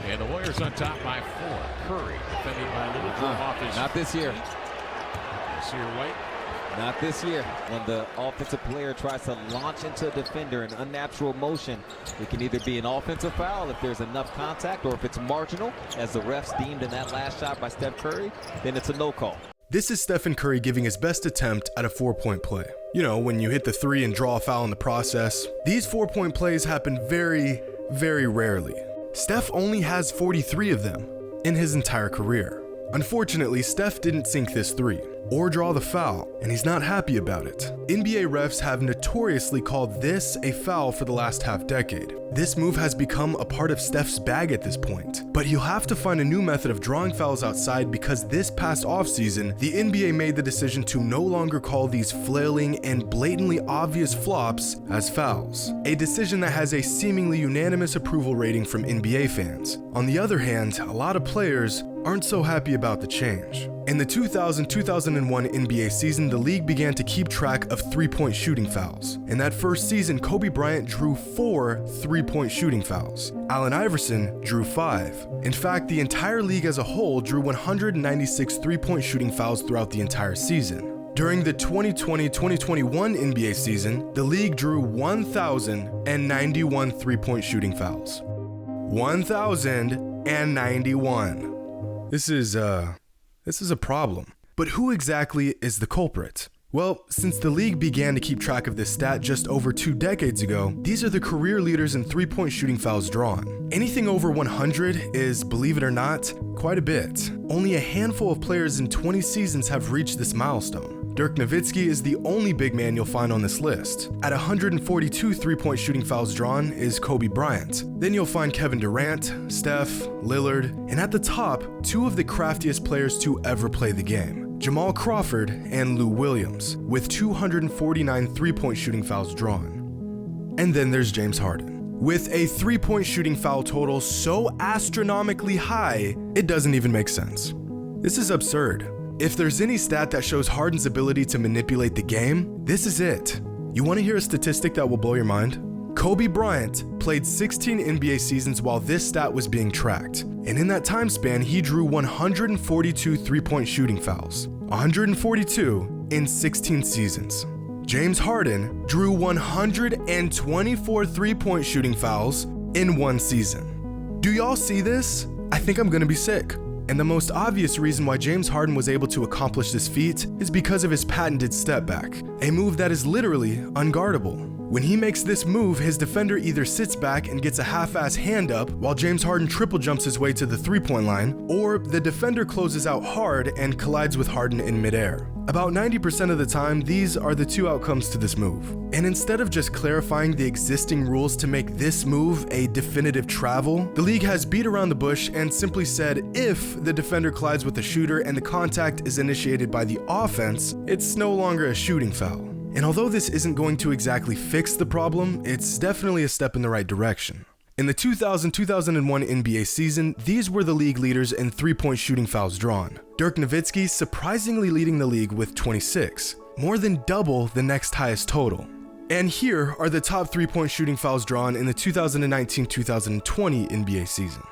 And the Warriors on top by 4. Curry defending by Little off his Not this year. Sear White. Not this year. When the offensive player tries to launch into a defender in unnatural motion, it can either be an offensive foul if there's enough contact, or if it's marginal, as the refs deemed in that last shot by Steph Curry, then it's a no call. This is Stephen Curry giving his best attempt at a 4-point play. You know, when you hit the 3 and draw a foul in the process. These 4-point plays happen very, very rarely. Steph only has 43 of them in his entire career. Unfortunately, Steph didn't sink this 3 or draw the foul, and he's not happy about it. NBA refs have notoriously called this a foul for the last half-decade. This move has become a part of Steph's bag at this point, but he'll have to find a new method of drawing fouls outside, because this past offseason, the NBA made the decision to no longer call these flailing and blatantly obvious flops as fouls, a decision that has a seemingly unanimous approval rating from NBA fans. On the other hand, a lot of players aren't so happy about the change. In the 2000-2001 NBA season, the league began to keep track of 3-point shooting fouls. In that first season, Kobe Bryant drew 4 3-point shooting fouls. Allen Iverson drew 5. In fact, the entire league as a whole drew 196 3-point shooting fouls throughout the entire season. During the 2020-2021 NBA season, the league drew 1,091 3-point shooting fouls. 1,091. This is a problem. But who exactly is the culprit? Well, since the league began to keep track of this stat just over 2 decades ago, these are the career leaders in 3-point shooting fouls drawn. Anything over 100 is, believe it or not, quite a bit. Only a handful of players in 20 seasons have reached this milestone. Dirk Nowitzki is the only big man you'll find on this list. At 142 3-point shooting fouls drawn is Kobe Bryant. Then you'll find Kevin Durant, Steph, Lillard, and at the top, 2 of the craftiest players to ever play the game, Jamal Crawford and Lou Williams, with 249 3-point shooting fouls drawn. And then there's James Harden, with a 3-point shooting foul total so astronomically high, it doesn't even make sense. This is absurd. If there's any stat that shows Harden's ability to manipulate the game, this is it. You want to hear a statistic that will blow your mind? Kobe Bryant played 16 NBA seasons while this stat was being tracked, and in that time span, he drew 142 3-point shooting fouls. 142 in 16 seasons. James Harden drew 124 3-point shooting fouls in 1 season. Do y'all see this? I think I'm gonna be sick. And the most obvious reason why James Harden was able to accomplish this feat is because of his patented step back, a move that is literally unguardable. When he makes this move, his defender either sits back and gets a half-ass hand up while James Harden triple jumps his way to the 3-point line, or the defender closes out hard and collides with Harden in midair. About 90% of the time, these are the 2 outcomes to this move. And instead of just clarifying the existing rules to make this move a definitive travel, the league has beat around the bush and simply said if the defender collides with the shooter and the contact is initiated by the offense, it's no longer a shooting foul. And although this isn't going to exactly fix the problem, it's definitely a step in the right direction. In the 2000-2001 NBA season, these were the league leaders in 3-point shooting fouls drawn. Dirk Nowitzki surprisingly leading the league with 26, more than double the next highest total. And here are the top 3-point shooting fouls drawn in the 2019-2020 NBA season.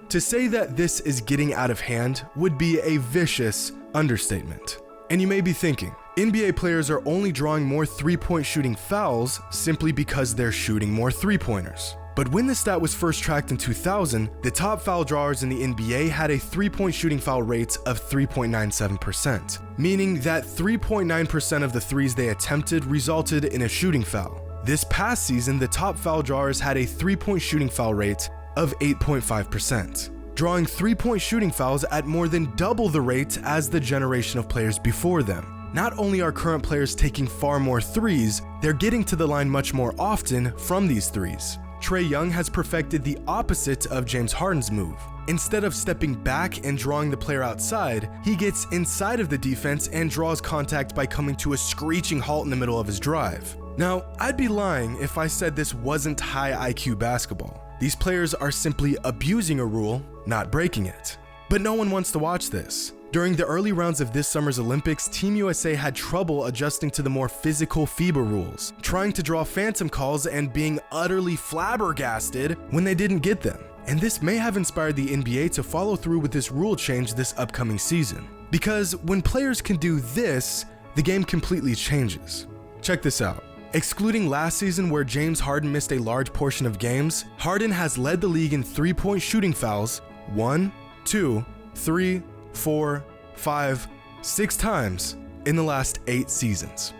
To say that this is getting out of hand would be a vicious understatement. And you may be thinking, NBA players are only drawing more 3-point shooting fouls simply because they're shooting more 3-pointers. But when the stat was first tracked in 2000, the top foul drawers in the NBA had a 3-point shooting foul rate of 3.97%, meaning that 3.9% of the threes they attempted resulted in a shooting foul. This past season, the top foul drawers had a 3-point shooting foul rate of 8.5%, drawing 3-point shooting fouls at more than double the rate as the generation of players before them. Not only are current players taking far more threes, they're getting to the line much more often from these threes. Trae Young has perfected the opposite of James Harden's move. Instead of stepping back and drawing the player outside, he gets inside of the defense and draws contact by coming to a screeching halt in the middle of his drive. Now, I'd be lying if I said this wasn't high IQ basketball. These players are simply abusing a rule, not breaking it. But no one wants to watch this. During the early rounds of this summer's Olympics, Team USA had trouble adjusting to the more physical FIBA rules, trying to draw phantom calls and being utterly flabbergasted when they didn't get them. And this may have inspired the NBA to follow through with this rule change this upcoming season. Because when players can do this, the game completely changes. Check this out. Excluding last season where James Harden missed a large portion of games, Harden has led the league in three-point shooting fouls 1, 2, 3, 4, 5, 6 times in the last 8 seasons.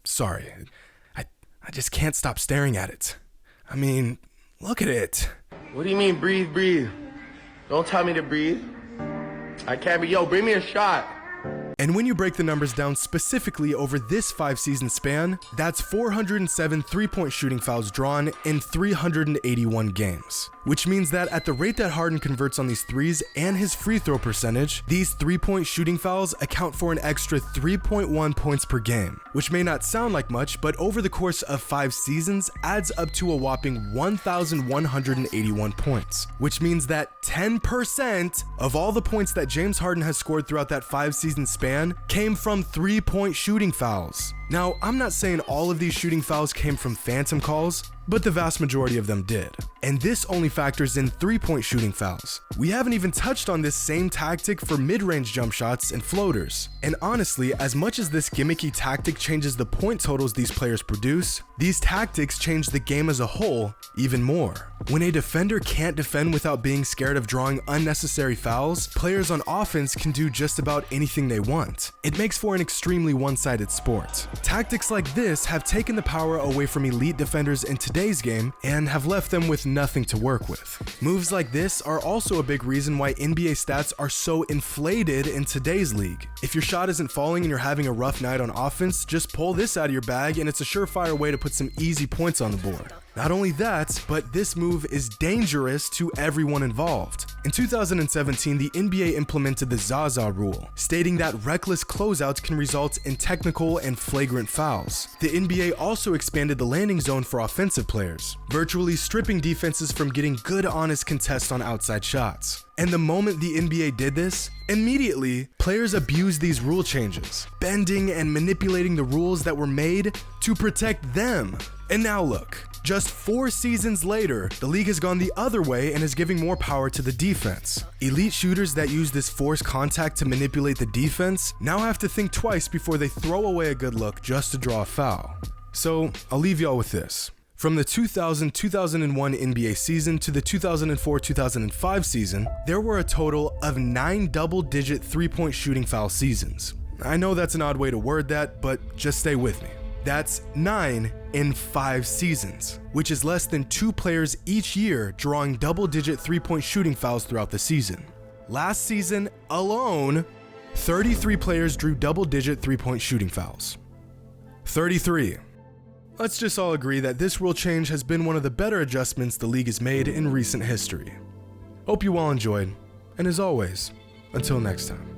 Sorry. I just can't stop staring at it. I mean, look at it. What do you mean breathe, breathe? Don't tell me to breathe. I can't be, yo, bring me a shot. And when you break the numbers down specifically over this 5-season span, that's 407 three-point shooting fouls drawn in 381 games. Which means that at the rate that Harden converts on these threes and his free throw percentage, these three-point shooting fouls account for an extra 3.1 points per game. Which may not sound like much, but over the course of 5 seasons adds up to a whopping 1,181 points. Which means that 10% of all the points that James Harden has scored throughout that 5-season span came from three-point shooting fouls. Now, I'm not saying all of these shooting fouls came from phantom calls, but the vast majority of them did. And this only factors in three-point shooting fouls. We haven't even touched on this same tactic for mid-range jump shots and floaters. And honestly, as much as this gimmicky tactic changes the point totals these players produce, these tactics change the game as a whole even more. When a defender can't defend without being scared of drawing unnecessary fouls, players on offense can do just about anything they want. It makes for an extremely one-sided sport. Tactics like this have taken the power away from elite defenders in today's game and have left them with nothing to work with. Moves like this are also a big reason why NBA stats are so inflated in today's league. If your shot isn't falling and you're having a rough night on offense, just pull this out of your bag and it's a surefire way to put some easy points on the board. Not only that, but this move is dangerous to everyone involved. In 2017, the NBA implemented the Zaza rule, stating that reckless closeouts can result in technical and flagrant fouls. The NBA also expanded the landing zone for offensive players, virtually stripping defenses from getting good honest contests on outside shots. And the moment the NBA did this, immediately, players abused these rule changes, bending and manipulating the rules that were made to protect them. And now look, just 4 seasons later, the league has gone the other way and is giving more power to the defense. Elite shooters that use this forced contact to manipulate the defense now have to think twice before they throw away a good look just to draw a foul. So, I'll leave y'all with this. From the 2000-2001 NBA season to the 2004-2005 season, there were a total of 9 double-digit three-point shooting foul seasons. I know that's an odd way to word that, but just stay with me. That's 9 in 5 seasons, which is less than 2 players each year drawing double-digit three-point shooting fouls throughout the season. Last season alone, 33 players drew double-digit three-point shooting fouls. 33. Let's just all agree that this rule change has been one of the better adjustments the league has made in recent history. Hope you all enjoyed, and as always, until next time.